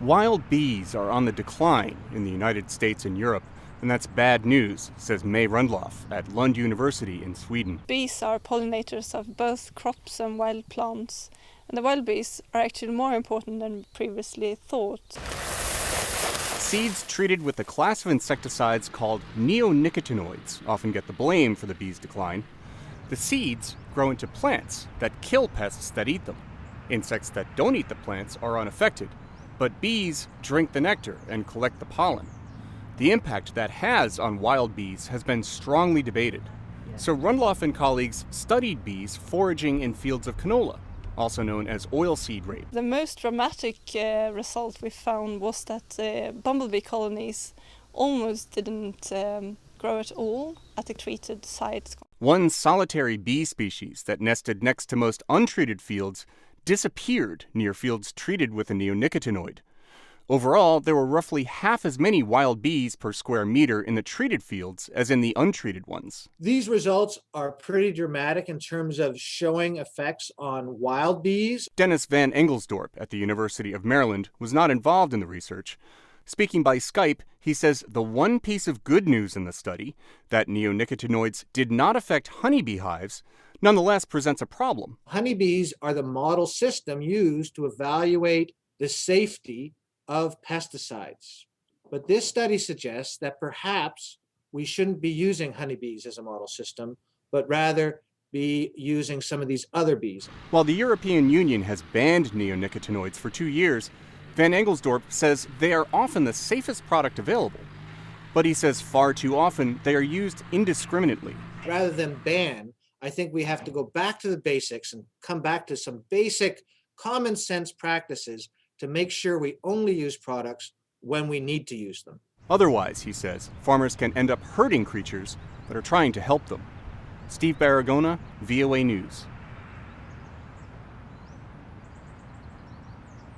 Wild bees are on the decline in the United States and Europe, and that's bad news, says May Rundloff at Lund University in Sweden. Bees are pollinators of both crops and wild plants, and the wild bees are actually more important than previously thought. Seeds treated with a class of insecticides called neonicotinoids often get the blame for the bees' decline. The seeds grow into plants that kill pests that eat them. Insects that don't eat the plants are unaffected, but bees drink the nectar and collect the pollen. The impact that has on wild bees has been strongly debated. So Rundloff and colleagues studied bees foraging in fields of canola, also known as oilseed rape. The most dramatic result we found was that bumblebee colonies almost didn't grow at all at the treated sites. One solitary bee species that nested next to most untreated fields disappeared near fields treated with a neonicotinoid. Overall, there were roughly half as many wild bees per square meter in the treated fields as in the untreated ones. These results are pretty dramatic in terms of showing effects on wild bees. Dennis Van Engelsdorp at the University of Maryland was not involved in the research. Speaking by Skype, he says the one piece of good news in the study, that neonicotinoids did not affect honeybee hives, nonetheless presents a problem. Honeybees are the model system used to evaluate the safety of pesticides. But this study suggests that perhaps we shouldn't be using honeybees as a model system, but rather be using some of these other bees. While the European Union has banned neonicotinoids for 2 years, Van Engelsdorp says they are often the safest product available. But he says far too often they are used indiscriminately. Rather than ban, I think we have to go back to the basics and come back to some basic common sense practices to make sure we only use products when we need to use them. Otherwise, he says, farmers can end up hurting creatures that are trying to help them. Steve Baragona, VOA News.